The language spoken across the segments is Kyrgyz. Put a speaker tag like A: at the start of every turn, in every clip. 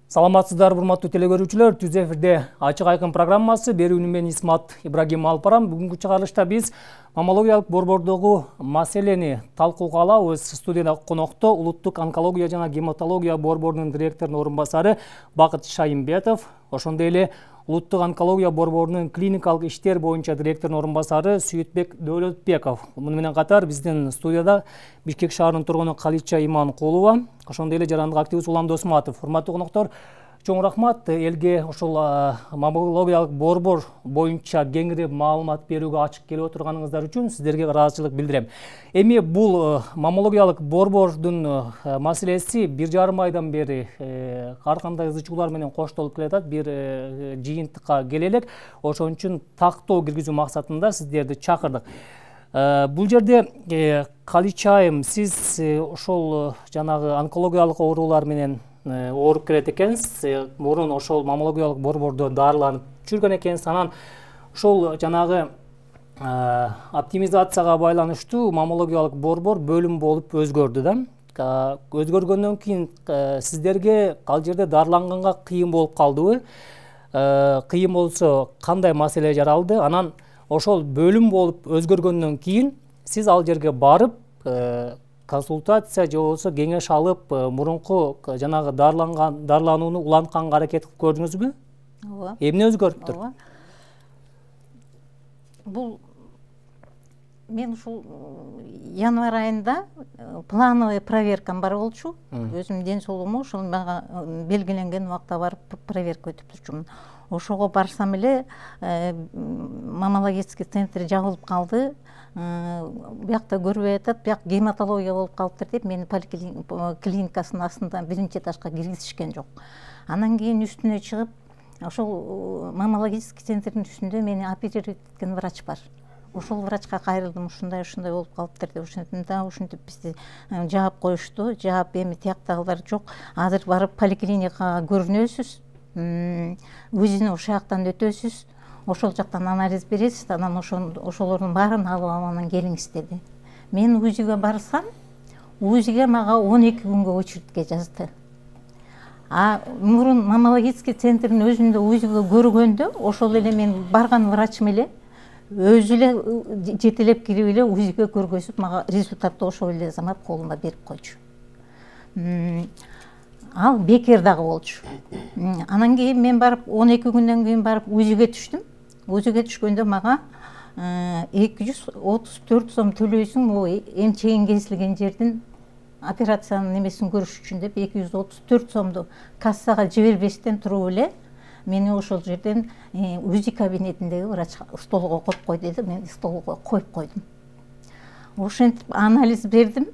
A: Саламатсыздар, урматтуу телегөрүүчүлөр. Түз эфирде Ачык айкын программасы. Берүүнү мен Исмат Ибрагим алып барам. Бүгүнкү чыгарылышта биз маммологиялык борбордогу маселени талкууга алабыз. Студияда конокто улуттук онкология жана гематология борборунун директорунун орун басары Бакыт Шайымбетов, ошондой эле улуттук онкология борборунун клиникалык иштер боюнча директорунун орун басары Сүйүтбек Дөөлөтбеков. Муну менен катар биздин студияда Бишкек шаарынын тургуну Калича Иманкулова, ошондой эле жарандык активист Улам Досматов. Урматтуу коноктор, чоң рахмат. Элге ошол маммологиялык борбор боюнча кеңири маалымат берүүгө ачык келип отурганыңыздар үчүн сиздерге ыраазычылык билдирем. Эми бул маммологиялык борбордун маселеси 1,5 айдан бери ар кандай ызы чуулар менен коштолуп келатат. Бир жыйынтыкка келе элек. Ошон үчүн тактоо киргизүү максатында сиздерди чакырдык. Бул жерде Каличайым, сиз ошол жанагы онкологиялык оорулар менен ооруп келет экенсиз. Мурун ошол маммологиялык борбордо дарыланып жүргөн экенсиз. Анан ошол жанагы оптимизацияга байланыштуу маммологиялык борбор бөлүм болуп өзгөрдү да. Өзгөргөндөн кийин сиздерге ал жерде дарыланганга кыйын болуп калдыбы? Кыйын болсо кандай маселе жаралды? Анан ошол бөлүм болуп өзгөргөндөн кийин сиз ал жерге барып консультация же болбосо кеңеш алып мурунку жанагы дарыланууну улантканга аракет кылып көрдүңүзбү?
B: Ооба.
A: Эмне өзгөрүптүр?
B: Ооба. Бул мен ушул январь айында плановый проверкам бар болчу. Өзүм ден соолугума ошол мага белгиленген убакта барып проверка өтүп турчумун. Ошого барсам эле маммологический центр жабылып калды. Биякта көрбөй атат, бияк гематология болуп калыптыр деп мени клиникасынын астында биринчи этажга киргизишкен жок. Анан кийин үстүнө чыгып, ошол маммологический центрдин үстүндө мени оперировать эткен врач бар. Ошол врачка кайрылдым, ушундай болуп калыптыр деп ошентип да ушинтип бизди жаап коюшту. Жаап эми тияктагылар жок. Азыр барып поликлиникага көрүнөсүз. Өзүнө ошол жактан өтөсүз. Ошол жактан анализ бересиз, анан ошолордун баарын алып анан келиңиз деди. Мен УЗИге барсам, УЗИге мага 12 күнгө очередке жазды. Мурун маммологический центрдин өзүндө УЗИге көргөндө, ошол эле мен барган врачым эле өзү эле жетелеп кирип эле УЗИге көргөзүп, мага результатты ошол эле замат колума берип койчу. Ал бекер дагы болчу. Анан кийин мен барып 12 күндөн кийин барып УЗИге түштүм. УЗИге түшкөндө мага 234 сом төлөйсүң, эмчегиң кесилген жердин операциянын немесин көрүш үчүн деп 234 сомду кассага жибербестен туруп эле мени ошол жерден УЗИ кабинетиндеги врач столго коюп кой деди. Мен столго коюп койдум. Ошентип анализ бердим.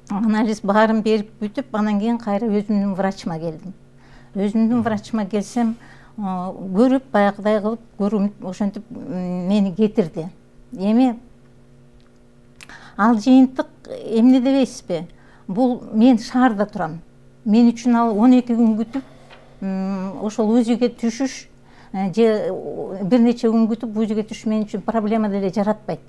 B: Анализ баарын берип бүтүп, анан кийин кайра өзүмдүн врачыма келдим. Өзүмдүн врачыма келсем, көрүп, баягыдай кылып көрүп, ошентип мени кетирди. Эми ал жыйынтык эмне дебейсизби? Бул мен шаарда турам. Мен үчүн ал 12 күн күтүп, ошол УЗИге түшүш же бир нече күн күтүп УЗИге түшүш мен үчүн проблема деле жаратпайт.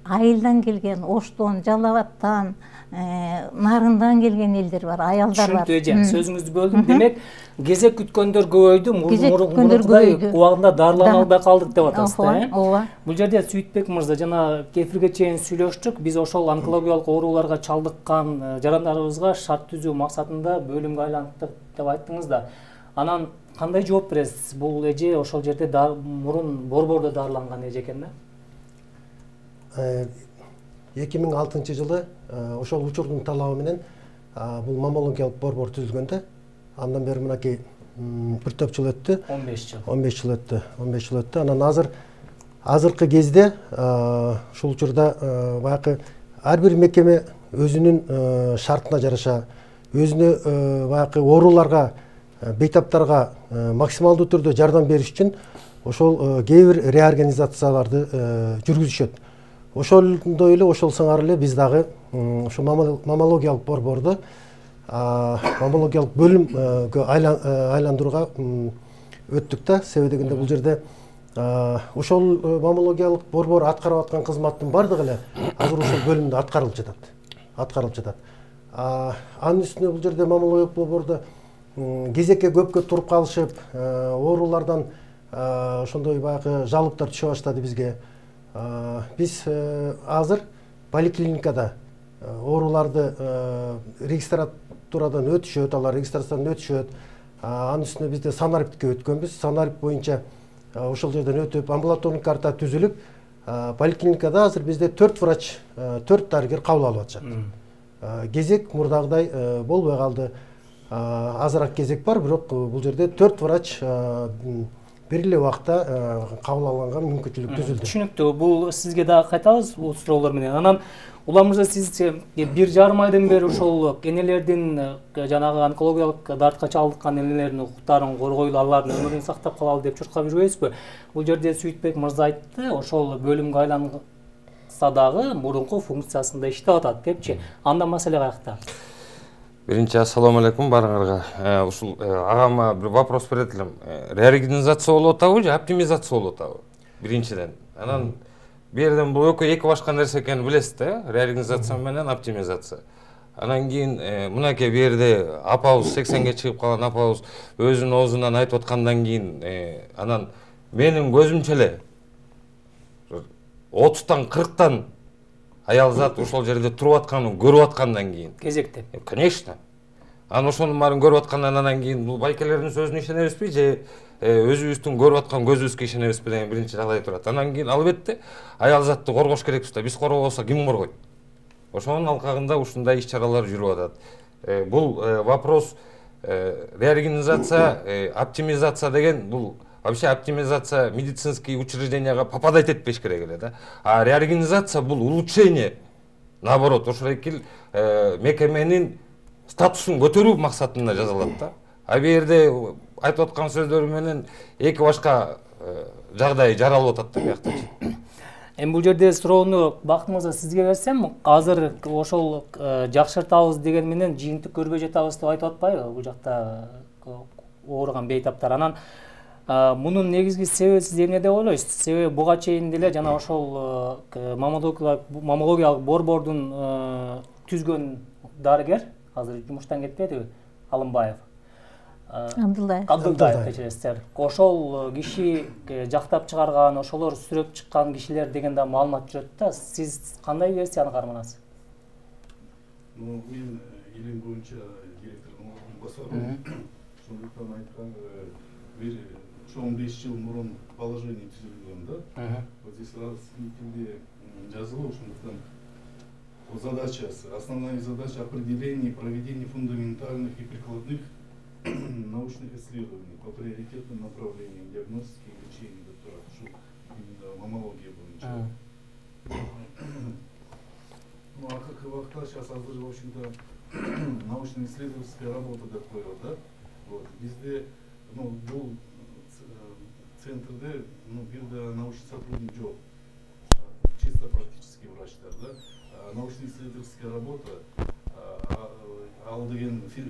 B: Айылдан келген, Оштон, Жалал Абадтан, Нарындан келген элдер бар, аялдар бар.
A: Түшүнүктүү эже, сөзүңүздү бөлдүм. Демек, кезек күткөндөр көбөйдү,
B: көбөйдү.
A: Убагында дарылана албай калдык деп атасыз да,
B: Ооба.
A: Бул жерде Сүйүтбек мырза, жана кефирге чейин сүйлөштүк. Биз ошол онкологиялык ооруларга чалдыккан жарандарыбызга шарт түзүү максатында бөлүмгө айлантык деп айттыңыз да. Анан кандай жооп бересиз? Бул эже ошол жерде мурун борбордо дарыланган эже экен да?
C: 2006 жылы ошол учурдун талабы менен бул маммологиялык борбор түзүлгөндө, андан бери мынакей бир топ жыл өттү. 15 жыл өттү. Анан азыркы кезде ушул учурда баягы ар бир мекеме өзүнүн шартына жараша, өзүнө баягы ооруларга, бейтаптарга максималдуу түрдө жардам бериш үчүн ошол кээ бир реорганизацияларды жүргүзүшөт. Ошондой эле, ошол сыңар эле биз дагы ошол маммологиялык борборду маммологиялык бөлүмгө айландырууга өттүк да. Себеби дегенде бул жерде ошол маммологиялык борбор аткарып аткан кызматтын бардыгы эле азыр ошол бөлүмдө аткарылып жатат. Анын үстүнө бул жерде маммологиялык борбордо кезекке көпкө туруп калышып, оорулардан ошондой баягы жалоптор түшө баштады бизге. Биз азыр поликлиникада ооруларды регистратурадан өтүшөт, алар регистрациядан өтүшөт. Анын үстүнө бизде санариптке өткөнбүз. Санарипт боюнча ошол жерден өтүп, амбулаторный карта түзүлүп, поликлиникада азыр бизде 4 врач, 4 дарыгер кабыл алып атышат. Кезек мурдагыдай болбой калды. Азыраак кезек бар, бирок бул жерде 4 врач бир эле убакта кабыл алганга мүмкүнчүлүк түзүлдү.
A: Түшүнүктүү. Бул сизге да кайтабыз бул суроолор менен. Анан Улам мырза, сиз 1,5 айдан бери ошол энелердин жанагы онкологиялык дартка чалдыккан энелердин укуктарын коргойлу, алардын өмүрүн сактап калалы деп чуркап жүрбөйсүзбү? Бул жерде Сүйтбек мырза айтты, ошол бөлүмгө айланса дагы мурунку функциясында иштеп атат депчи. Анда маселе каякта?
D: Биринчи ассаламу алейкум баарыңарга. Ушул агама бир вопрос берет элем. Реорганизация болуп атабы же оптимизация болуп атабы? Биринчиден. Анан берден бул эки башка нерсе экенин билесиз да, реорганизация менен оптимизация. Анан кийин мынакей берде апабыз 80ге чыгып калган апабыз өзүнүн оозунан айтып аткандан кийин анан менин көзүмчө эле 30тан 40тан аял зат ошол жерде туруп атканын көрүп аткандан кийин
A: кезекте.
D: Конечно. Анан ошонун баарын көрүп аткандан кийин бул байкелердин сөзүнө ишенебизби же өзүбүздүн көрүп аткан көзүбүзгө ишенебизби деген биринчи жагдай турат. Анан кийин албетте аял затты коргош керекпиз да. Биз коргобосок ким коргойт? Ошонун алкагында ушундай иш-чаралар жүрүп атат. Бул вопрос реорганизация, оптимизация деген бул вообще оптимизация медицинский учрежденияга попадать этпеш керек эле да. А реорганизация бул улучшение. Наоборот, ошол мекеменин статусун көтөрүү максатында жасалат да. А берде айтып аткан сөздөр менен эки башка жагдай жаралып атат да биякта.
A: Эми бул жерде суроону Бактын мырза сизге берсем, азыр ошол жакшыртабыз деген менен жыйынтык көрбөй жатабыз деп айтып атпайбы бул жакта ооруган бейтаптар? Анан мунун негизги себеби сиз эмне деп ойлойсуз? Себеби буга чейин деле жана ошол маммологиялык борбордун түзгөн дарыгер азыр жумуштан кетпедиби? Алымбаев. Абдылдаев кечиресиздер. Ошол киши жактап чыгарган, ошолор сүрөп чыккан кишилер деген да маалымат жүрөт да. Сиз кандай версияны карманасыз?
E: Мен элем боюнча директордун ордунбасары. Ошондуктан айткан бир 15 жыл мурун положение түзүлгөн да. Вот здесь разъяснительде жазылып, ошондуктан задачасы, основная задача определения и проведения фундаментальных и прикладных научных исследований по приоритетным направлениям диагностики и лечения, именно маммология боюнча. Ну а как и вакта сейчас в общем-то научно-исследовательская работа такое, да? Вот bizde bu центрде bir de научный сотрудник жоқ, чисто практический врачтар, да? Научно-исследовательская работа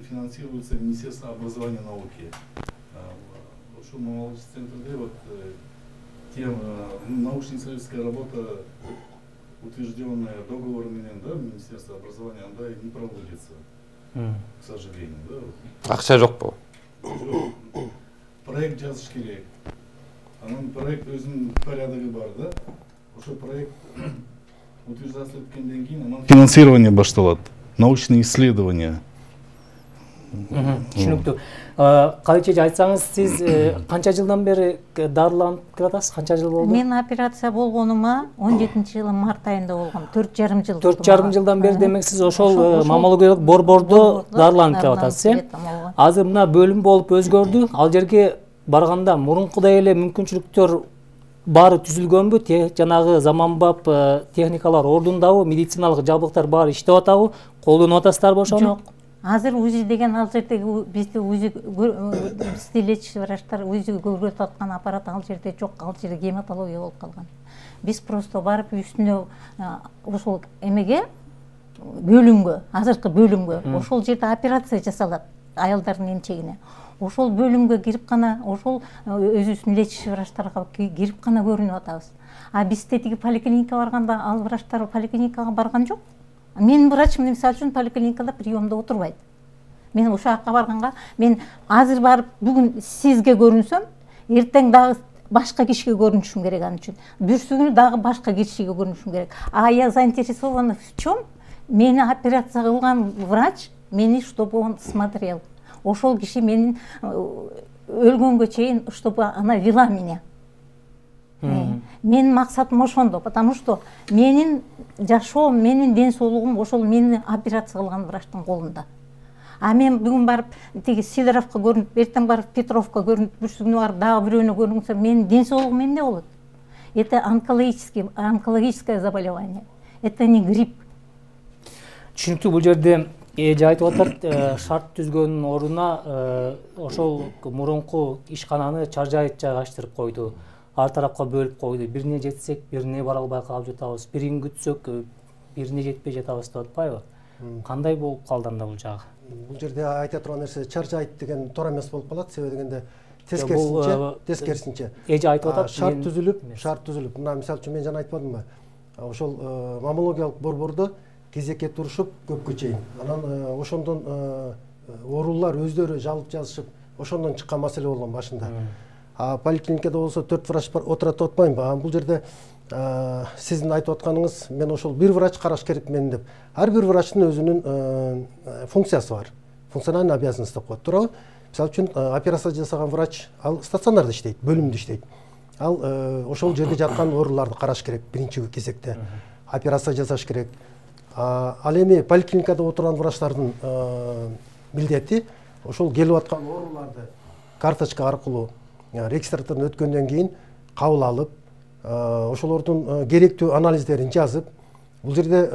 E: финансируется Министерством образования и науки. Ошол маммологический центрде вот тем научно-исследовательская работа, утвержденная договором да, Министерства образования, она не проводится, к сожалению. Да?
D: Акча жок бу.
E: Проект жазыш керек. Анан проект өзүнүн порядогу бар да. Ошол проект утверждаться эткенден кийин анан финансирование башталат. Научные исследования.
A: Түшүнүктүү. Калайчы айтсаңыз, сиз канча жылдан бери дарыланып келатасыз? Канча жыл болду?
B: Мен операция болгонума 17-жылы март айында болгон. 4,5 жыл.
A: 4,5 жылдан бери демек сиз ошол маммологиялык борбордо дарыланып келатасыз, э? Азыр мына бөлүм болуп өзгөрдү. Ал жерге барганда мурункудай эле мүмкүнчүлүктөр баары түзүлгөнбү? Жанагы заманбап техникалар ордундабы? Медициналык жабдыктар баары иштеп атабы? Колдонуп атасыздарбы ошону?
B: Жок. Азыр УЗИ деген ал жердеги бизде УЗИ лечащий врачтар УЗИ көргөзүп аткан аппарат ал жерде жок, ал жерде гематология болуп калган. Биз просто барып үстүнө ошол эмеге бөлүмгө, азыркы бөлүмгө, ошол жерде операция жасалат аялдардын эмчегине. Ошол бөлүмгө кирип гана, ошол өзүбүздүн лечащий врачтарга кирип гана көрүнүп атабыз. А бизде тиги поликлиникага барганда ал врачтар поликлиникага барган жок. Менин врачым мисалы үчүн поликлиникада приемда отурбайт. Мен ошол жака барганга, мен азыр барып бүгүн сизге көрүнсөм, эртең дагы башка кишиге көрүнүшүм керек анын үчүн. Бүрсү күнү дагы башка кишиге көрүнүшүм керек. А я заинтересована в чем? Мени операция кылган врач мени чтобы он смотрел. Ошол киши менин өлгөнгө чейин, чтобы она вела меня. Менин максатым ошондо, потому что менин жашоом, менин ден соолугум ошол мени операция кылган врачтын колунда. А мен бүгүн барып тиги Сидоровко көрүнүп, эртең барып Петровко көрүнүп, бүрсү күнү барып дагы бирөөнө көрүнсөм, менин ден соолугум эмне болот? Это онкологическое заболевание. Это не грипп.
A: Түшүнүктүү, бул жерде эже айтып атат, шарт түзгөндүн ордуна ошол мурунку ишкананы чаржайыт жайгаштырып койду. Ар тарапка бөлүп койду. Бирине жетсек, бирине бара албай калып жатабыз. Бирин күтсөк, бирине жетпей жатабыз деп атпайбы? Кандай болуп калды анда бул жагы?
C: Бул жерде айта турган нерсе чаржайт деген туура эмес болуп калат. Себеби дегенде тескерисинче.
A: Эже айтып атат,
C: шарт түзүлүп. Мына мисалы үчүн мен жана айтпадымбы? Ошол маммологиялык борбордо кезекке турушуп көпкө чейин. Анан ошондон оорулар өздөрү жалып жазышып, ошондон чыккан маселе болгон башында. Поликлиникада болсо 4 врач отурат деп атпаймынбы? Бул жерде сиздин айтып атканыңыз, мен ошол бир врач караш керек мен деп. Ар бир врачтын өзүнүн функциясы бар. Функциональный обязанность деп коет, туурабы? Мисалы үчүн операция жасаган врач ал стационарда иштейт, бөлүмдө иштейт. Ал ошол жерде жаткан ооруларды караш керек биринчи кезекте. Операция жасаш керек. Ал эми поликлиникада отурган врачтардын милдети ошол келип аткан ооруларды карточка аркылуу регистратордон өткөндөн кийин кабыл алып, ошолордун керектүү анализдерин жазып, бул жерде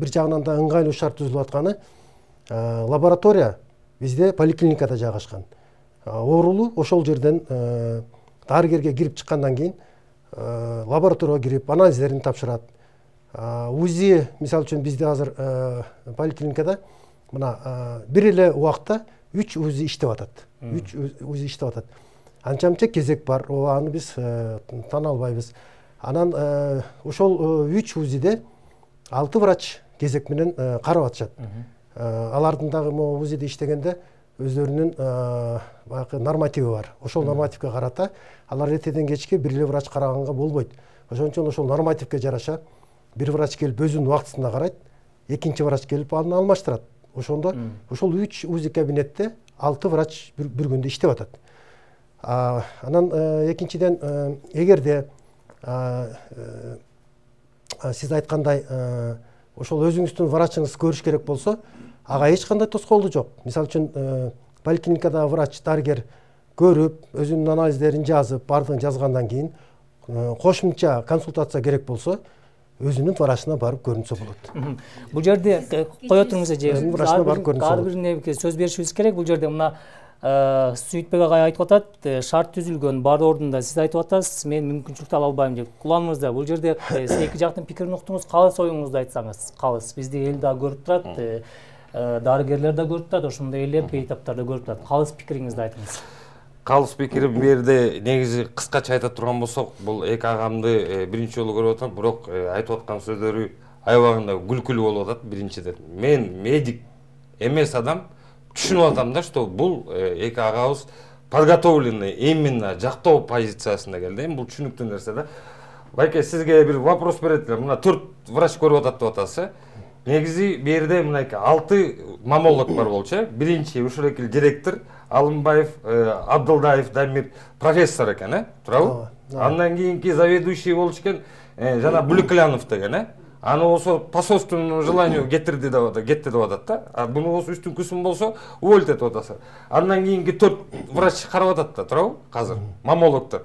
C: бир жагынан да ыңгайлуу шарт түзүлүп атканы, лаборатория бизде поликлиникада жайгашкан. Оорулуу ошол жерден дарыгерге кирип чыккандан кийин лабораторияга кирип анализдерин тапшырат. УЗИ, мисалы үчүн бизде азыр поликлиникада мына бир эле убакта 3 УЗИ иштеп атат. 3 УЗИ иштеп атат. Анча-мынча кезек бар, аны биз тана албайбыз. Анан ошол 3 УЗИде 6 врач кезек менен карап атышат. Алардын дагы могу УЗИде иштегенде өздөрүнүн баягы нормативи бар. Ошол нормативге карата алар эртеден кечке бир эле врач караганга болбойт. Ошон үчүн ошол нормативге жараша бир врач келип өзүнүн убактысында карайт, экинчи врач келип аны алмаштырат. Ошондо ошол 3 УЗИ кабинетте 6 врач бир күндө иштеп атат. Анан экинчиден, эгерде сиз айткандай ошол өзүңүздүн врачыңыз көрүш керек болсо, ага эч кандай тоскоолдук жок. Мисалы үчүн поликлиникада врач, дарыгер көрүп, өзүнүн анализдерин жазып, бардыгын жазгандан кийин кошумча консультация керек болсо, өзүнүн врачына барып көрүнсө болот.
A: Бул жерде кое туруңуз эже,
C: ар
A: бирине сөз беришибиз керек. Бул жерде мына Сүйтбек агай айтып атат, шарт түзүлгөн бар ордунда. Сиз айтып атасыз, мен мүмкүнчүлүктү ала албайм деп. Куланыңызда бул жерде эки жактын пикирин уктуңуз, калыс оюңузду айтсаңыз. Калыс бизди эл да көрүп турат, дарыгерлер да көрүп турат, ошондой эле бейтаптар да көрүп турат. Калыс пикириңизди айтыңыз.
D: Калыс пикирим бул жерде негизи кыскача айта турган болсок, бул эки агамды биринчи жолу көрүп атам, бирок айтып аткан сөздөрү аябагында күлкүлүү болуп атат. Биринчиден, мен медик эмес адам түшүнүп атам да, что бул эки агабыз подготовленный именно жактоо позициясында келди. Бул түшүнүктүү нерсе да. Байке, сизге бир вопрос берет элем. Мына 4 врач көрүп атат деп атасыз. Негизи бу жерде мынакей 6 маммолог бар болчу. Биринчи ушул эки директор Алымбаев, Абдылдаев, Дамир профессор экен, туурабы? Андан кийинки заведующий болчу экен жана Булыклянов деген, аны болсо по собственному желанию кетти деп атат да. А буну болсо үстүн-күсүн болсо уволить этип атасыз. Андан кийинки 4 врач карап атат да, туурабы? Азыр маммологдор.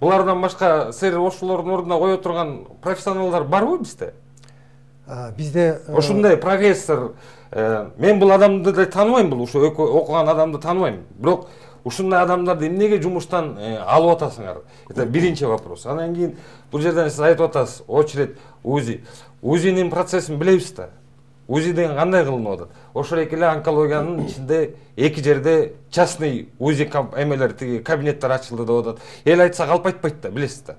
D: Булардан башка сер ошолордун ордуна кое турган профессионалдар барбы бизде?
C: Бизде
D: ошондой профессор, мен бул адамды да тааныбайм, бул ошо окуган адамды тааныбайм. Бирок ушундай адамдарды эмнеге жумуштан алып атасыңар? Это биринчи вопрос. Андан кийин бул жерден сиз айтып атасыз, очередь УЗИ. УЗИнин процессин билебиз да. УЗИ деген кандай кылынып атат? Ошол эки эле онкологиянын ичинде эки жерде частный УЗИ эмелер, тиги кабинеттер ачылды деп атат. Эл айтса калп айтпайт да, билесиз да.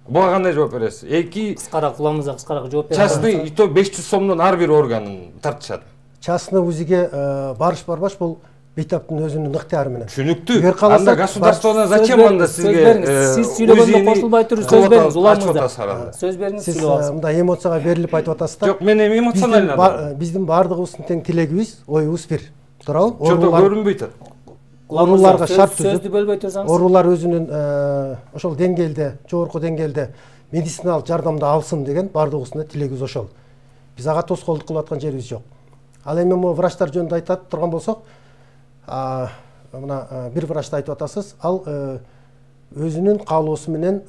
D: Буга кандай жооп бересиз? Эки
A: Кыскараак куламызга кыскараак жооп бериңиз.
D: частный, и то 500 сомдон ар бир органын тартышат.
C: Частный УЗИге барыш барбаш бул бейтаптын өзүнүн ыктыяры менен.
D: Түшүнүктүү. Анда государстводан зачем анда сизге
A: сиз сүйлөгөндө кошулбай туруп сөз бериңиз уламызда. Сөз бериңиз,
C: Сиз
A: сүйлөп алыңыз.
C: мындай эмоцияга берилип айтып атасыз да.
D: Жок, мен эми эмоциональный адам.
C: Биздин бардыгыбыздын тең тилегибиз, оюбуз бир. Туурабы?
D: Жото көрүнбөйт.
C: Орууларга шарт
A: сөздү бөлбөй турсаңыз.
C: Оруулар өзүнүн ошол деңгээлде, жогорку деңгээлде медициналык жардамды алсын деген бардыгыбыздын тилегибиз ошол. Биз ага тоскоолдук кылып аткан жерибиз жок. Ал эми могу врачтар жөнүндө айтат турган болсок, мына бир врачты айтып атасыз, ал өзүнүн каалоосу менен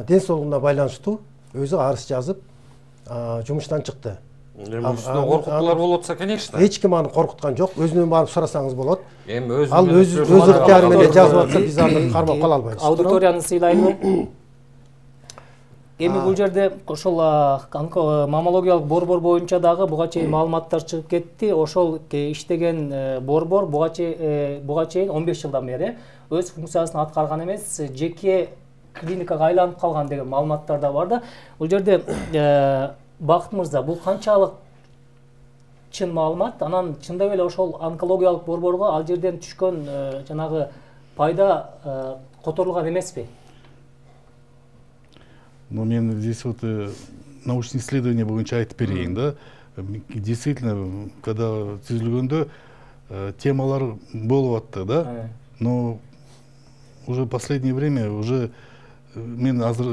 C: ден соолугуна байланыштуу өзү арыз жазып жумуштан чыкты.
D: Үстүнө коркуттуулар болуп атса, конечно.
C: Эч ким аны коркуткан жок, өзүнөн барып сурасаңыз болот.
D: Эми өзү
C: Ал өз ыктыяры менен жазып атса, биз аны кармап кала албайбыз.
A: Аудиторияны сыйлайлы. Эми бул жерде ошол маммологиялык борбор боюнча дагы буга чейин маалыматтар чыгып кетти. Ошол иштеген борбор буга чейин 15 жылдан бери өз функциясын аткарган эмес, жеке клиникага айланып калган деген маалыматтар да бар да. Бул жерде Бакыт мырза, бул канчалык чын маалымат? Анан чындап эле ошол онкологиялык борборго ал жерден түшкөн жанагы пайда которулган эмеспи?
E: Но мен здесь вот научные исследования боюнча айтып берейин да. Действительно, когда түзүлгөндө темалар болуп атты да. Но уже в последнее время уже мен азыр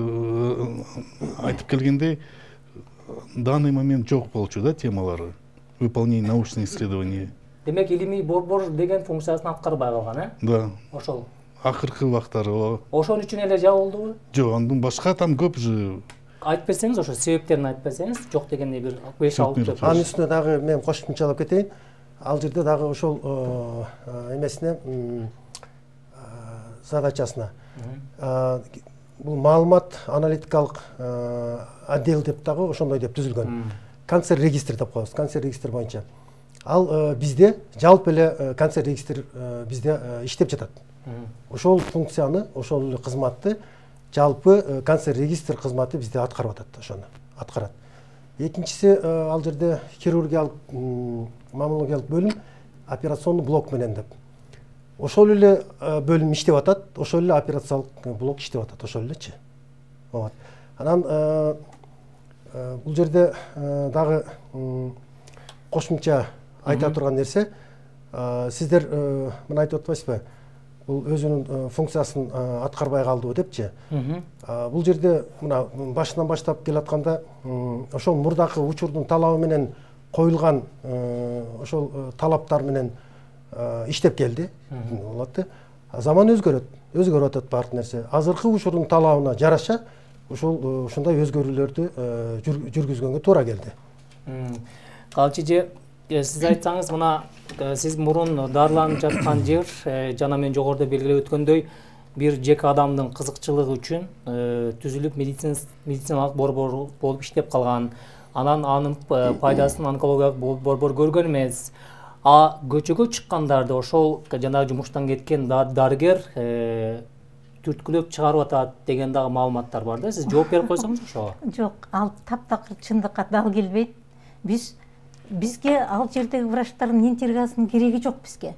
E: айтып келгендей в данный момент жок болчу да темалары выполнение научных исследований.
A: Демек илимий борбор деген функциясын аткарбай калган,
E: Да.
A: Ошол.
E: Акыркы убактары.
A: Ошон үчүн эле жабылдыбы?
E: Жок, андан башка там көп же.
A: Айтып берсеңиз, ошо себептерин айтып берсеңиз, жок дегенде бир 5-6 сөз.
C: Анын үстүнө дагы мен кошумчалап кетейин. Ал жерде дагы ошол эмесине задачасына бул маалымат аналитикалык отдел деп дагы ошондой деп түзүлгөн. Канцер регистр деп коебуз, канцер регистр боюнча. Ал бизде жалпы эле канцер регистр бизде иштеп жатат. Ошол функцияны, ошол кызматты жалпы канцер регистр кызматы бизде аткарып атат, ошону аткарат. Экинчиси ал жерде хирургиялык маммологиялык бөлүм операционный блок менен деп. Ошол эле бөлүм иштеп атат, ошол эле операциялык блок иштеп атат, ошол элечи. Вот. Анан бул жерде дагы кошумча айта турган нерсе, сиздер мына айтып атпайсызбы? Бул өзүнүн функциясын аткарбай калдыбы депчи. Бул жерде мына башынан баштап келатканда ошол мурдакы учурдун талабы менен коюлган ошол талаптар менен иштеп келди. Болот. Заман өзгөрүп атат баардык нерсе. Азыркы учурдун талабына жараша ушундай өзгөрүүлөрдү жүргүзгөнгө туура келди.
A: Калчыже, сиз айтсаңыз, мына сиз мурун дарыланып жаткан жер жана мен жогоруда белгилеп өткөндөй бир жеке адамдын кызыкчылыгы үчүн түзүлүп медициналык борбор болуп иштеп калган. Анан анын пайдасын онкологиялык борбор көргөн эмес. Көчөгө чыккандарды ошол жанагы жумуштан кеткен дарыгер түрткүлөп чыгарып атат деген дагы маалыматтар бар да. Сиз жооп берип койсоңуз ошого?
B: Жок, ал таптакыр чындыкка дал келбейт. Бизге ал жердеги врачтардын интригасынын кереги жок бизге.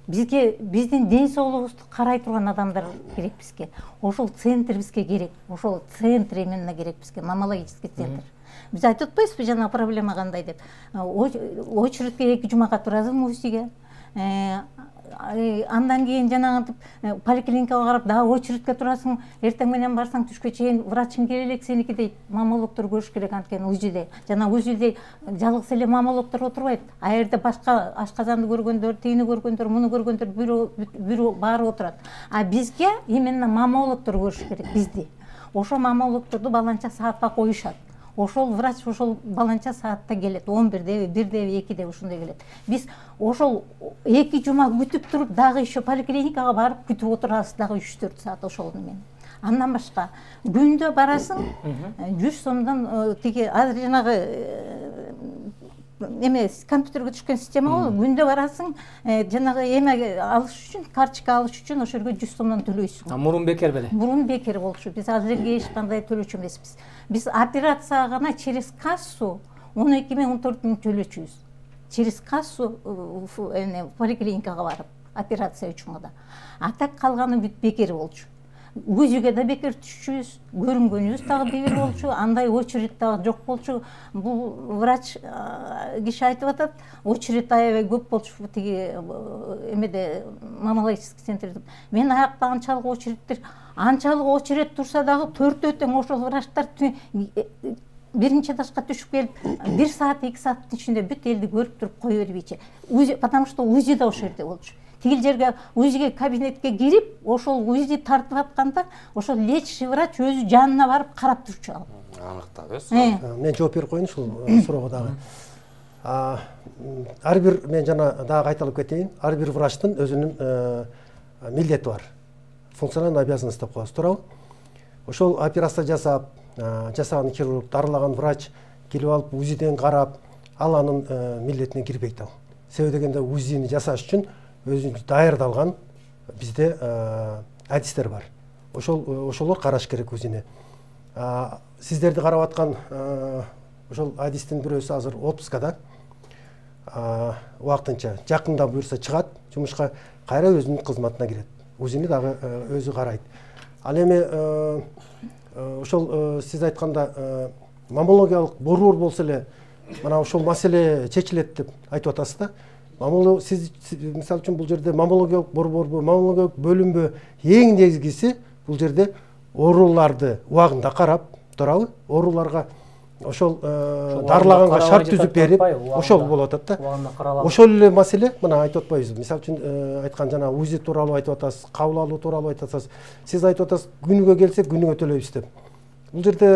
B: Бизге биздин ден соолугубузду карай турган адамдар керек бизге. Ошол центр бизге керек. Ошол центр именно керек бизге, маммологический центр. Биз айтып атпайбызбы жана проблема кандай деп. Очередке 2 жумага турасың УЗИге. Андан кийин жанагынтип поликлиникага карап дагы очередке турасың, эртең менен барсаң түшкө чейин врачың келе элек сеники дейт. Маммологдор көрүш керек анткени УЗИде. Жана УЗИде жалгыз эле маммологдор отурбайт. А жерде башка ашказанды көргөндөр, тийини көргөндөр, муну көргөндөр бирөө баары отурат. А бизге именно маммологдор көрүш керек бизди. Ошо маммологдорду баланча саатка коюшат. Ошол врач ошол баланча саатта келет, 11-деби, 1-деби, 2-деби ушундай келет. Биз ошол 2 жума күтүп туруп, дагы еще поликлиникага барып күтүп отурабыз дагы 3-4 саат ошол менен. Андан башка күндө барасың, 100 сомдон тиги азыр жанагы эмес компьютерге түшкөн система болот. Күндө барасың, жанагы эме алыш үчүн, карточка алыш үчүн ошол жерге 100 сомдон төлөйсүң.
A: Мурун бекер беле.
B: Мурун бекер болчу. Биз азыркы эч кандай төлөчү эмеспиз. Биз операцияга гана через кассу 12.000-14 000 төлөчүбүз. Через кассу поликлиникага барып операция үчүн гана. А так калганы бүт бекер болчу. УЗИге да бекер түшчүбүз, көрүнгөнүбүз дагы бекер болчу, андай очередь дагы жок болчу. Бул врач киши айтып атат, очередь аябай көп болчу тиги эмеде маммологический центрде. Мен аякта анчалык очередь турса дагы төртөө тең ошол врачтар биринчи этажга түшүп келип 1 саат 2 сааттын ичинде бүт элди көрүп туруп кое бербейчи. Потому что УЗИ да ошол жерде болчу. Тигил жерге УЗИге кабинетке кирип, ошол УЗИ тартып атканда, ошол лечащий врач өзү жанына барып карап турчу ал.
D: Аныктап,
C: Мен жооп берип коеюн ушул суроого дагы. Ар бир мен жана дагы кайталап кетейин. Ар бир врачтын өзүнүн милдети бар. Функциональный обязанность деп коебуз, туурабы? Ошол операция жасаган хирург, дарылаган врач келип алып УЗИден карап, ал анын милдетине кирбейт ал. Себеби дегенде УЗИни жасаш үчүн өзүнчө даярдалган бизде адистер бар. Ошолор караш керек УЗИни. Сиздерди карап аткан ошол адистин бирөөсү азыр отпускада, убактынча, жакында буюрса чыгат, жумушка кайра өзүнүн кызматына кирет. УЗИни дагы өзү карайт. Ал эми ошол сиз айтканда маммологиялык борбор болсо эле мына ошол маселе чечилет деп айтып атасыз да. Сиз мисалы үчүн бул жерде маммологиялык борборбу, маммологиялык бөлүмбү, эң негизгиси бул жерде ооруларды убагында карап, туурабы? Ооруларга ошол дарылаганга шарт түзүп берип, ошол болуп атат да. Ошол эле маселе мына айтып атпайбызбы? Мисалы үчүн айткан жана УЗИ тууралуу айтып атасыз, кабыл алуу тууралуу айтып атасыз. Сиз айтып атасыз, күнүгө келсек күнүгө төлөйбүз деп. Бул жерде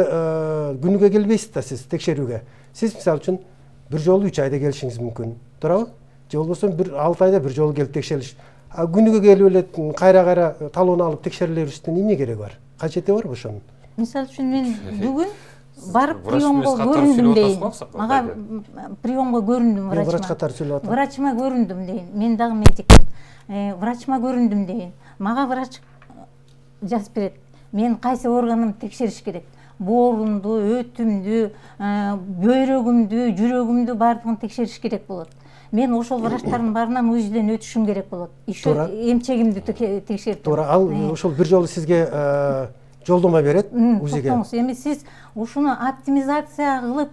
C: күнүгө келбейсиз да сиз текшерүүгө. Сиз мисалы үчүн бир жолу 3 айда келишиңиз мүмкүн, туурабы? Же болбосо 6 айда бир жолу келип текшерилиш. Күнүгө келип эле кайра талон алып текшериле бериштин эмне кереги бар? Качети барбы ошонун?
B: Мисалы үчүн мен бүгүн барып приемго көрүндүм дейин. Мага приемго көрүндүм врачыма.
C: Врач катары сүйлөп атам.
B: Врачыма көрүндүм дейин. Мен дагы медикмин. Врачыма көрүндүм дейин. Мага врач жазып берет. Мен кайсы органымды текшериш керек? Боорумду, өтүмдү, бөйрөгүмдү, жүрөгүмдү баардыгын текшериш керек болот. Мен ошол врачтардын баарынан УЗИден өтүшүм керек болот. Ишо эмчегимди текшерип.
C: Туура, ал ошол бир жолу сизге жолдома берет УЗИге.
B: Эми сиз ушуну оптимизация кылып,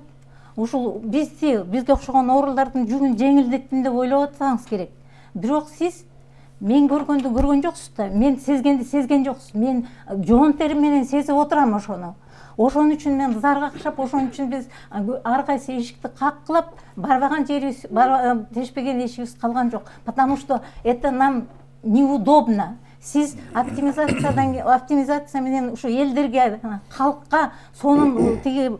B: ушул бизге окшогон оорулардын жүгүн жеңилдеттим деп ойлоп атсаңыз керек. Бирок сиз мен көргөндү көргөн жоксуз да, мен сезгенди сезген жоксуз. Мен жоон терим менен сезип отурам ошону. Ошон үчүн мен зар какшап, ошон үчүн биз ар кайсы эшикти каккылап, барбаган жерибиз, тешпеген эшигибиз калган жок. Потому что это нам неудобно. Сиз оптимизация менен ушу элдерге, калкка сонун тиги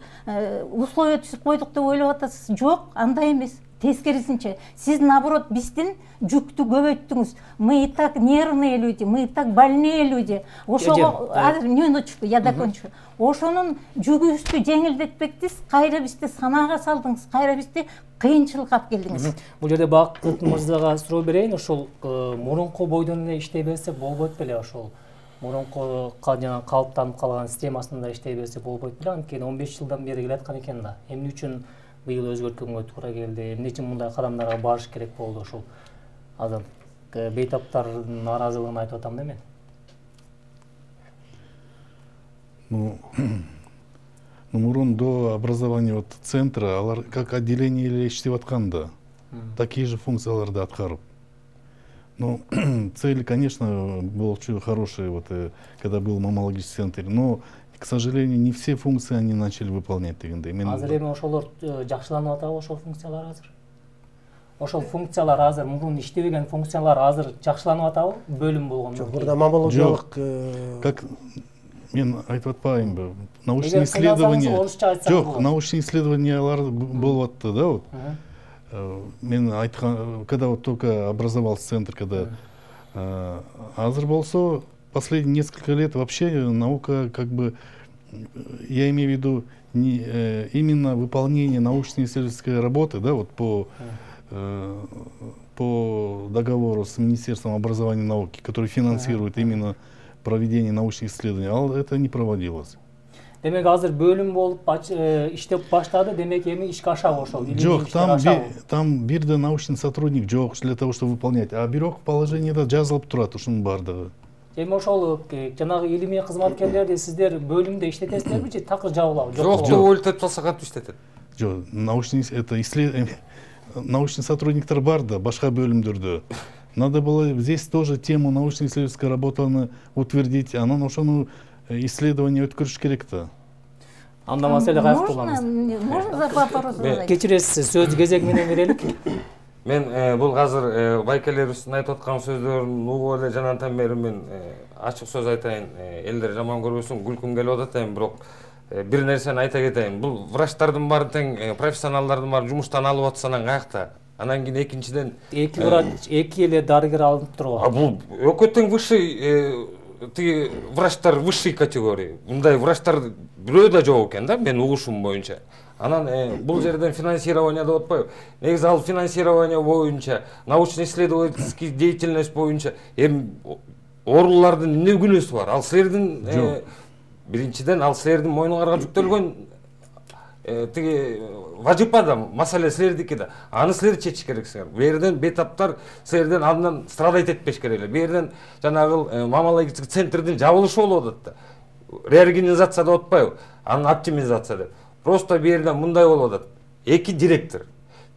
B: условия түзүп койдук деп ойлоп атасыз. Жок, андай эмес. Тескерисинче, сиз наоборот биздин жүктү көбөйттүңүз. Мы и так нервные люди, мы и так больные люди. Ошого азыр минуточку, я закончу. Ошонун жүгүбүздү жеңилдетпектиз, кайра бизди санаага салдыңыз, кайра бизди кыйынчылыкка алып келдиңиз.
A: Бул жерде Бакыт мырзага суроо берейин. Ошол мурунку бойдон эле иштей берсе болбойт беле? Ошол мурунку жана калыптанып калган системасында иштей берсе болбойт беле? Анткени 15 жылдан бери келаткан экен да. Эмне үчүн быйыл өзгөрткөнгө туура келди? Эмне үчүн мындай кадамдарга барыш керек болду? Ошол азыр бейтаптардын нааразылыгын айтып атам да мен.
E: Мурун до образования вот центра алар как отделение эле иштеп аткан да. Такие же функцияларды аткарып. Ну, цель, конечно, была очень хорошая, вот, когда был маммологический центр, но, к сожалению, не все функции они начали выполнять.
A: Азыр эми ошолор жакшыланып атабы ошол функциялар азыр? Ошол функциялар азыр, мурун иштебеген функциялар азыр жакшыланып атабы? Бөлүм болгондо.
C: Жок, мурда маммологиялык
E: как мен айтып атпайбынбы? Научные исследования. Жок, научные исследования болуп атты да, вот. Мен айткан, когда вот только образовался центр, когда азыр болсо последние несколько лет вообще наука как бы я имею в виду именно выполнение научно-исследовательской работы, да, вот по договору с Министерством образования и науки, который финансирует именно проведение научных исследований, а это не проводилось.
A: Демек азыр бөлүм болуп иштеп баштады, демек эми ишке ашабы ошол.
E: Жок, там бир да научный сотрудник жок для того, чтобы выполнять, а бирок положениеда жазылып турат ушунун бардыгы.
A: Эми ошол жанагы илимий кызматкерлерди сиздер бөлүмдө иштетесиздерби же такыр жабылабы?
D: Жок, өлтөп салса кантип иштетет?
E: Жок, научный сотрудниктер бар да, башка бөлүмдөрдө. Надо было здесь тоже тему научно-исследовательской работаны утвердить, анан ошону исследование өткөрүш керек да.
A: Анда маселе каяк кылабыз?
B: Можно вопрос задать?
A: Кечиресиз, сөз кезеги менен берелик.
D: Мен бул азыр байкелерибиздин айтып аткан сөздөрүн угуп эле жанатан бери мен ачык сөз айтайын, элдер жаман көрбөсүн, күлкүм келип атат эми, бирок бир нерсени айта кетейин. Бул врачтардын баары тең профессионалдардын баары жумуштан алып атса анан каякта? Анан кийин экинчиден
A: эки эле дарыгер алынып турбу.
D: Бул экөө тең высший тиги врачтар высший категория. Мындай врачтар бирөө да жок экен да, мен угушум боюнча. Анан бул жерден финансирование деп атпайбы? Негизи ал финансирование боюнча, научно-исследовательский деятельность боюнча эми оорулардын эмне күнөөсү бар? Ал силердин биринчиден ал силердин мойнуңарга жүктөлгөн тиги важипа да, маселе силердики да. Аны силер чечиш керексиңер. Бу жерден бейтаптар силерден андан страдать этпеш керек эле. Бу жерден жанагы маммологический центрдин жабылышы болуп атат да. Реорганизация деп атпайбы? Анын оптимизация деп. Просто бу жерден мындай болуп атат. Эки директор.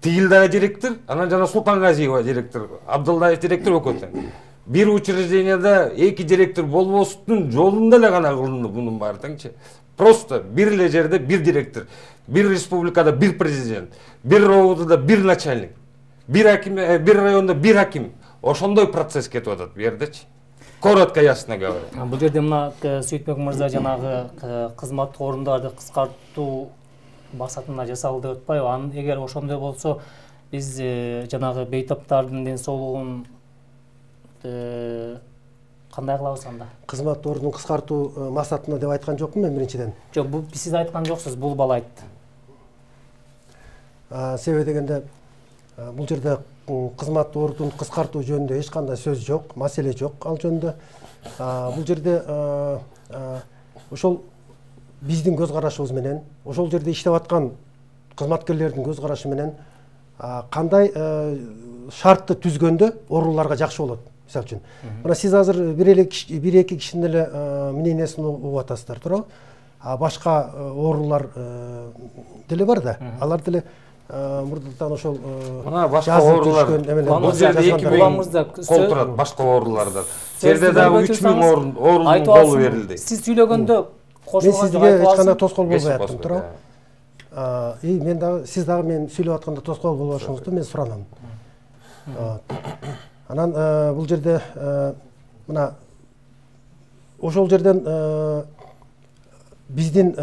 D: Тигилдагы директор, анан жана Султангазиева директор, Абдылдаев директор экөө тең. Бир учрежденияда эки директор болбоштун жолунда эле гана кылынды мунун баары теңчи. Просто бир эле жерде бир директор, бир республикада бир президент, бир областта бир начальник, бир аким, бир районда бир аким. Ошондой процесс кетип атат бу жердечи. Коротко, ясно говоря.
A: Бул жерде мына Сүйтбек мырза жанагы кызмат орундарды кыскартуу максатында жасалды деп атпайбы? Анын эгер ошондой болсо, биз жанагы бейтаптардын ден соолугун кандай кылабыз анда?
C: Кызмат ордун кыскартуу максатында деп айткан жокмун мен биринчиден.
A: Жок, бул сиз айткан жоксуз, бул бала айтты.
C: Себеби дегенде бул жерде кызмат ордун кыскартуу жөнүндө эч кандай сөз жок, маселе жок ал жөнүндө. Бул жерде ошол биздин көз карашыбыз менен, ошол жерде иштеп аткан кызматкерлердин көз карашы менен кандай шартты түзгөндө ооруларга жакшы болот. Мисалы үчүн, мына сиз азыр бир эки кишинин эле мнениясын угуп атасыздар, туурабы? Башка оорулар деле бар да, алар деле мурдатан ошол
D: мына башка оорулар бул жерде 2000 кол турат, башка ооруларда. Жерде дагы 3000 оорул болуп берилди.
A: Сиз сүйлөгөндө кошулган жок,
C: мен сизге эч кандай тоскоол болбой аттым, туурабы? Мен дагы сиз дагы мен сүйлөп атканда тоскоол болбошуңузду мен суранам. Анан бул жерде мына ошол жерден биздин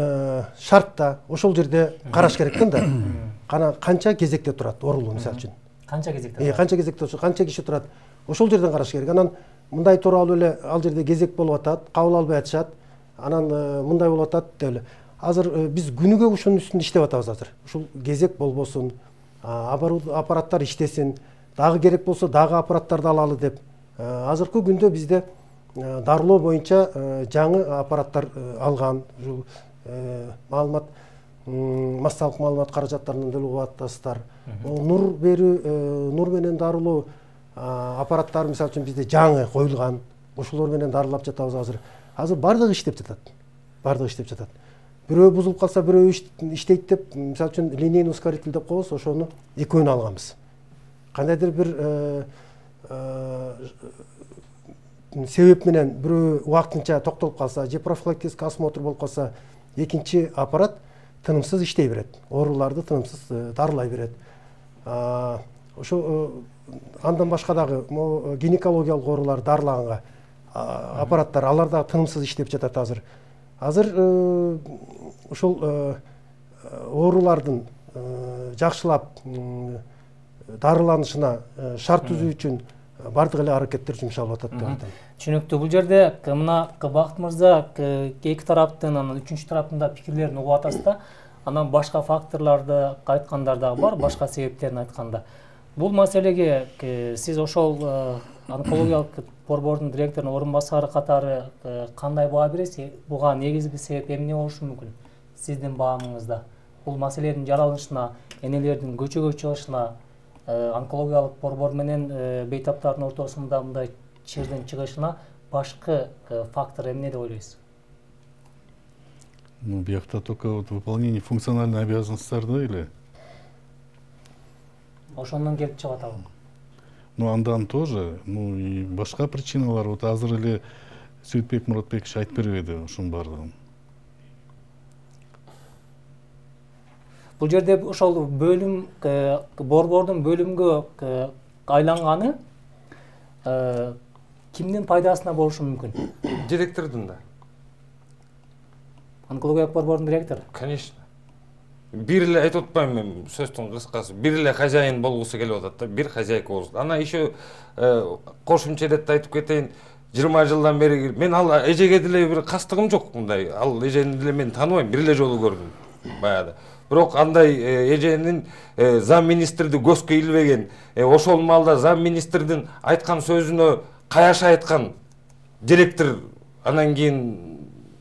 C: шартта ошол жерде караш керек да. Канча кезекте турат оорулуу, мисалы үчүн.
A: Канча кезекте?
C: Канча кезекте, канча киши турат. Ошол жерден караш керек. Анан мындай тууралуу эле ал жерде кезек болуп атат, кабыл албай атышат. Анан мындай болуп атат деп эле. Азыр биз күнүгө ушунун үстүндө иштеп атабыз азыр. Ушул кезек болбосун, аппараттар иштесин, дагы керек болсо дагы аппараттарды алалы деп. Азыркы күндө бизде дарылоо боюнча жаңы аппараттар алган. Ушул маалымат, массалык маалымат каражаттарынан деле угуп атасыздар. Нур берүү, нур менен дарылоо аппараттары мисалы үчүн бизде жаңы коюлган. Ошолор менен дарылап жатабыз азыр. Азыр бардыгы иштеп жатат. Бардыгы иштеп жатат. Бирөө бузулуп калса бирөө иштейт деп, мисалы үчүн линейный ускоритель деп коебуз, ошону экөөнү алганбыз. Кандайдыр бир себеп менен бирөө убактынча токтолуп калса, же профилактический осмотр болуп калса, экинчи аппарат тынымсыз иштей берет. Ооруларды тынымсыз дарылай берет. Ошо андан башка дагы гинекологиялык оорулар дарылаганга аппараттар, алар да тынымсыз иштеп жатат азыр. Азыр ошол оорулардын жакшылап дарыланышына шарт түзүү үчүн бардык эле аракеттер жумшалып атат деп айтам.
A: Түшүнүктүү. Бул жерде мына Бакыт мырза эки тараптын, анан үчүнчү тараптын да пикирлерин угуп атасыз да. Анан башка факторларды айткандар дагы бар, башка себептерин айтканда. Бул маселеге сиз ошол онкологиялык борбордун директорунун орун басары катары кандай баа бересиз? Буга негизги себеп эмне болушу мүмкүн? Сиздин баамыңызда бул маселенин жаралышына, энелердин көчөгө чыгышына, онкологиялык борбор менен бейтаптардын ортосунда мындай чырдын чыгышына башкы фактор эмне деп ойлойсуз?
E: Ну, бияқта только вот выполнение функциональной обязанностьтарды или?
A: Ошондон келип чыгып атабы?
E: Ну, андан тоже, ну и башка причиналар, вот азыр эле Сүйтбек Муратбекович айтып бербеди ушунун баардыгын.
A: Бул жерде ошол бөлүм, борбордун бөлүмгө айланганы кимдин пайдасына болушу мүмкүн?
D: Директордун да.
A: Онкологиялык борбордун директору?
D: Конечно. Бир эле айтып атпайм мен сөздүн кыскасы. Бир эле хозяин болгусу келип атат да, бир хозяйка болсун. Ана еще кошумча иретти айтып кетейин. 20 жылдан бери мен ал эжеге деле бир кастыгым жок мындай. Ал эжени деле мен тааныбайм, бир эле жолу көрдүм баягы. Бирок андай эженин зам министрди көзгө илбеген, ошол маалда зам министрдин айткан сөзүнө каяша айткан директор анан кийин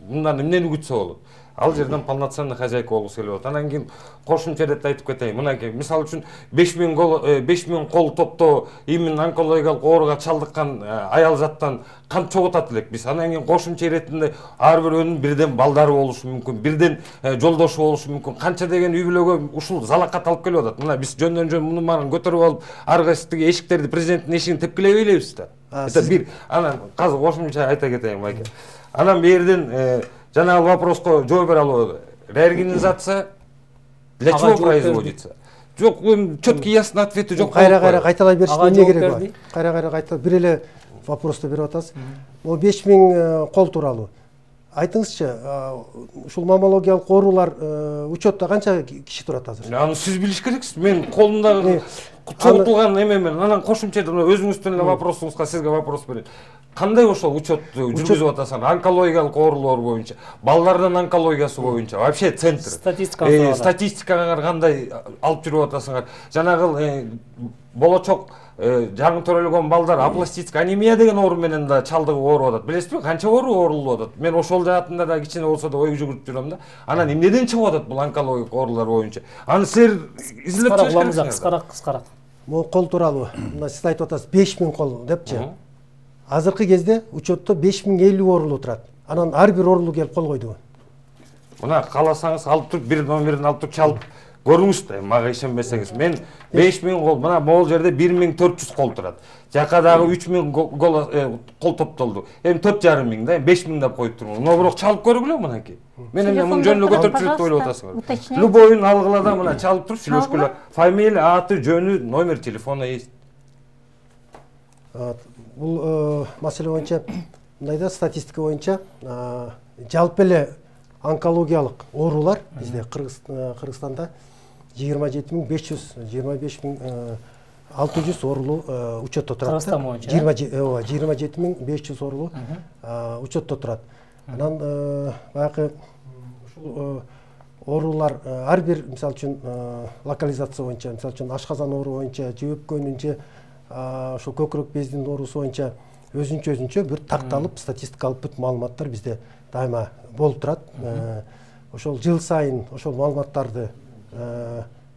D: мындан эмнени күтсө болот? Ал жерден полноценный хозяйка болгусу келип атат. Анан кийин кошумча иретти айтып кетейин. Мынакей, мисалы үчүн 5000 кол топтоо именно онкологиялык ооруга чалдыккан аял заттан кан чоготот элек биз. Анан кийин кошумча иретинде ар бирөөнүн бирден балдары болушу мүмкүн, бирден жолдошу болушу мүмкүн. Канча деген үй бүлөгө ушул залакат алып келип атат. Мына биз жөндөн жөн муну марын көтөрүп алып, ар кайсытыгы эшиктерди президенттин эшигин тепкилей элебиз да. Это бир. Анан азыр кошумча айта кетейин байке. Анан берден жанагы вопроско жооп бере албады. Реорганизация для чего производится? Жок, четкий ясный ответи жок.
C: Кайра кайталай бериш эмне керек бар? Кайра кайталап бир эле вопросту берип атасыз. Могу 5000 кол тууралуу. Айтыңызчы, ушул маммологиялык оорулар учетто канча киши турат азыр?
D: Аны сиз билиш керексиз. Мен колумдагы чогултулган эме менен анан кошумча өзүңүздүн эле вопросуңузга сизге вопрос берейин. Кандай ошол учетту жүргүзүп атасың? Онкологиялык оорулар боюнча, балдардын онкологиясы боюнча, вообще центр. Статистикага кандай алып жүрүп атасыңар? Жанагы болочок жаңы төрөлгөн балдар апластический анемия деген оору менен да чалдыгып ооруп атат. Билесизби, канча оору оорулуп атат? Мен ошол жаатында да кичине болсо да ой жүгүрүп жүрөм да. Анан эмнеден чыгып атат бул онкологиялык оорулар боюнча? Аны силер изилдеп чыгыш керексиңер.
A: Кыскараак.
C: Могу кол тууралуу. Мына сиз айтып атасыз 5000 кол депчи. Азыркы кезде учетто 5050 оорулуу турат. Анан ар бир оорулуу келип кол койду.
D: Мына кааласаңыз алып туруп бир номерин алып туруп чалып көрүңүз да, мага ишенбесеңиз. Мен 5000 кол, мына могул жерде 1400 кол турат. Жака дагы 3000 кол топтолду. Эми 4500 да, 5000 деп коюп турмун. Но бирок чалып көргүлө мынакей. Мен эми муну жөнүндө көтөрүп жүрөт деп ойлоп атасыңар. Любойун алгыла да мына чалып туруп сүйлөшкүлө. Фамилия, аты, жөнү, номер телефона есть.
C: Бул маселе боюнча мындай да, статистика боюнча жалпы эле онкологиялык оорулар бизде Кыргызстанда 27500, 25600 оорулуу учетто турат. 27500 оорулуу учетто турат. Анан баягы ушул оорулар ар бир, мисалы үчүн локализация боюнча, мисалы үчүн ашказан оору боюнча, же өпкөнүн же ошол көкүрөк безинин оорусу боюнча өзүнчө бир такталып статистикалык бүт маалыматтар бизде дайыма болуп турат. Ошол жыл сайын ошол маалыматтарды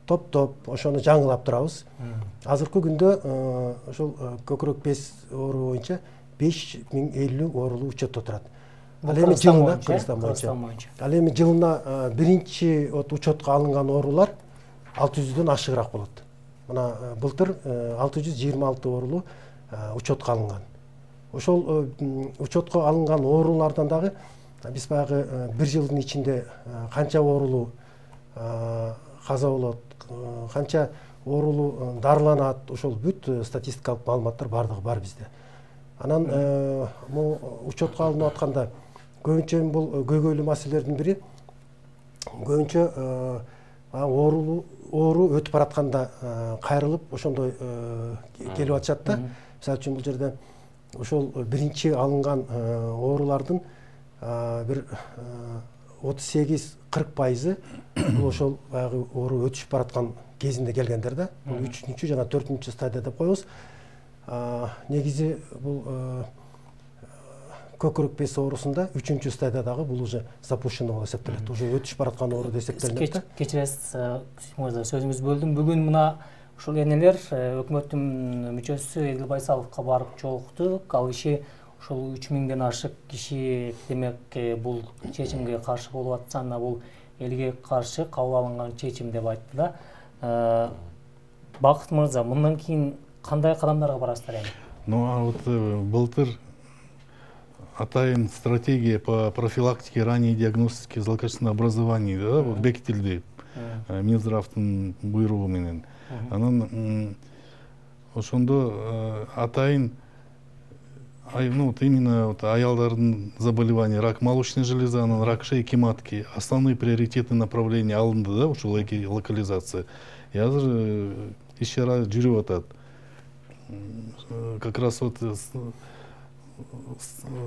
C: топтоп, ошону жаңылап турабыз. Азыркы күндө ошол көкүрөк без оору боюнча 5050 оорулуу учетто турат. Ал эми жылына Кыргызстан боюнча. Ал эми жылына биринчи учетко алынган оорулар 600дөн ашыгыраак болот. Мына былтыр 626 оорулуу учетко алынган. Ошол учетко алынган оорулардан дагы биз баягы бир жылдын ичинде канча оорулуу каза болот, канча оорулуу дарыланат, ошол бүт статистикалык маалыматтар бардыгы бар бизде. Анан могу учетко алынып атканда көбүнчө бул көйгөйлүү маселелердин бири көбүнчө оору өтүп баратканда кайрылып ошондой келип атышат да. Мисалы үчүн бул жерде ошол биринчи алынган оорулардын бир 38-40% бул ошол баягы оору өтүшүп бараткан кезинде келгендер да. Бул 3-чү жана 4-чү стадия деп коебуз. Негизи бул көкүрөк без оорусунда 3-чү стадиядагы бул уже запущенный болуп эсептелет. Уже өтүшүп бараткан оору деп эсептелет.
A: Кечиресиз, сөзүңүздү бөлдүм. Бүгүн мына ушул энелер өкмөттүн мүчөсү Эдил Байсаловго барып жолукту. Ал киши ушул 3000ден ашык киши демек бул чечимге каршы болуп атса, анда бул элге каршы кабыл алынган чечим деп айтты да. Бакыт мырза, мындан кийин кандай кадамдарга барасыздар эми?
E: Ну, вот былтыр атайын стратегия по профилактике, ранней диагностике злокачественного образования, да, вот бекитилди Минздравдын буйругу менен. Анан ошондо атайын ну, вот именно вот аялдардын заболевания, рак молочной железы, анан рак шейки матки, основные приоритетные направления алынды да, ушул эки локализация. И азыр иш-чара жүрүп атат. Как раз вот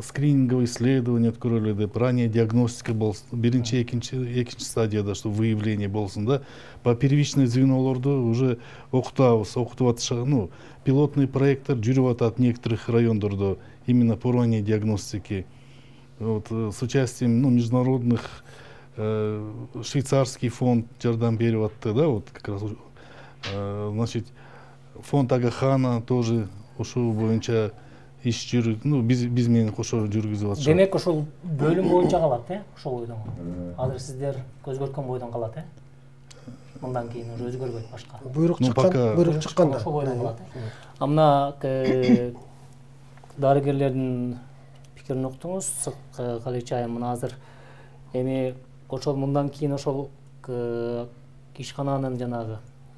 E: скрининговые исследования өткөрөлү деп, ранняя диагностика болсун, биринчи, экинчи стадияда, что выявление болсун да. По первичный звенолорду уже окутабыз, окутуп атышат, ну, пилотный проекттер жүрүп атат в некоторых райондордо именно по ранней диагностике. Вот, с участием, ну, международных, швейцарский фонд жардам берип атты, да, вот как раз, значит, фонд Агахана тоже ушул боюнча иш жүрүп, ну, биз менен кошо жүргүзүп атышат.
A: Демек ушул бөлүм боюнча калат, ошол бойдон. Азыр сиздер көз көргөн бойдон калат, мындан кийин уже өзгөрбөйт башка.
C: Буйрук чыккан да.
A: Ошол бойдон калат. Мына дарыгерлердин пикирин уктуңуз, Калич айым, мына азыр эми ошол мындан кийин ошол ишкананын жанагы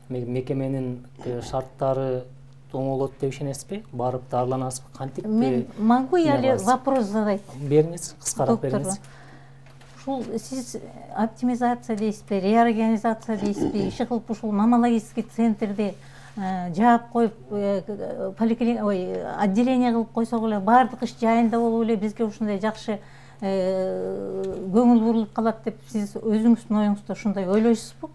A: мекеменин шарттары оңолот деп ишенесизби? Барып дарыланасызбы? Кантип?
B: Мен могу я ли вопрос задать?
A: Бериңиз, кыскараак бериңиз.
B: Ушул сиз оптимизация дейсизби, реорганизация дейсизби, иши кылып ушул маммологический центрди жаап коюп, отделение кылып койсок эле, баардык иш жайында болуп эле бизге ушундай жакшы көңүл бурулуп калат деп сиз өзүңүздүн оюңузда ушундай ойлойсузбу?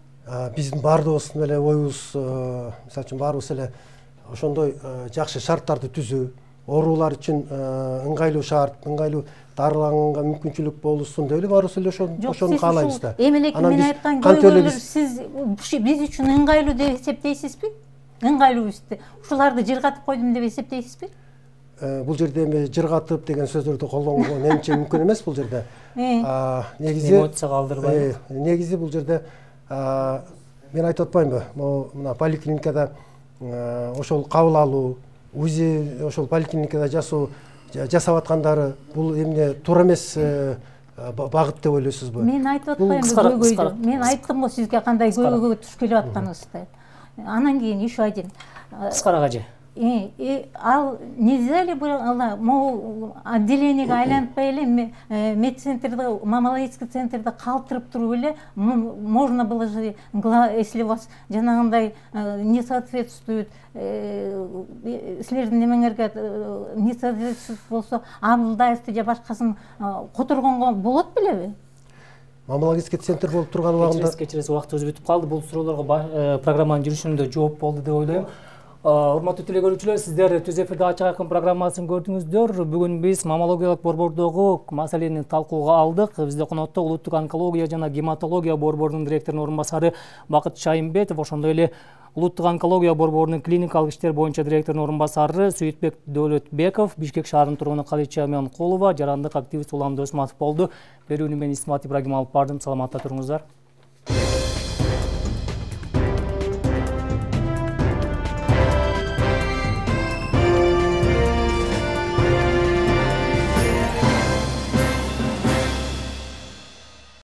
C: Биздин баардыгыбыздын эле оюбуз, мисалы үчүн баарыбыз эле ошондой жакшы шарттарды түзүү, оорулар үчүн ыңгайлуу шарт, ыңгайлуу дарыланганга мүмкүнчүлүк болсун деп эле баарыбыз эле ошону каалайбыз да.
B: Эмелеки мен айткан көйгөйлөр сиз биз үчүн ыңгайлуу деп эсептейсизби? Ыңгайлуубузду ушуларды жыргатып койдум деп эсептейсизби?
C: Бул жерде эми жыргатып деген сөздөрдү колдонгон менимче мүмкүн эмес бул жерде. Негизи
A: эмоция калтырбайбы?
C: Негизи бул жерде мен айтып атпаймынбы? Мына поликлиникада ошол кабыл алуу, УЗИ ошол поликлиникада жасап аткандары бул эмне туура эмес багыт деп ойлойсузбу?
B: Мен айтып атпаймынбы көйгөйдү. Мен айттым го сизге кандай көйгөйгө туш келип атканыңызды. Анан кийин еще один.
A: Кыскараак ажы.
B: Ал нельзя ли было могу отделениеге айлантпай эле медцентрде, маммологический центрде калтырып туруп эле можно было же, если у вас жанагындай не соответствует силердин немеңерге не соответствует болсо Абылдаевди же башкасын которгонго болот белеби?
C: Маммологический центр болуп турган убагында
A: кечиресиз, убактыбыз бүтүп калды. Бул суроолорго программанын жүрүшүндө жооп болду деп ойлойм. Урматтуу телекөрүүчүлөр, сиздер Түз эфирде ачык айкын программасын көрдүңүздөр. Бүгүн биз маммологиялык борбордогу маселени талкууга алдык. Бизде конокто улуттук онкология жана гематология борборунун директорунун орун басары Бакыт Шайымбетов, ошондой эле улуттук онкология борборунун клиникалык иштер боюнча директорунун орун басары Сүйүтбек Дөөлөтбеков, Бишкек шаарынын тургуну Калич Аманкулова, жарандык активист Улам Досматов болду. Берүүнү мен Исмат Ибрагим алып бардым. Саламатта туруңуздар.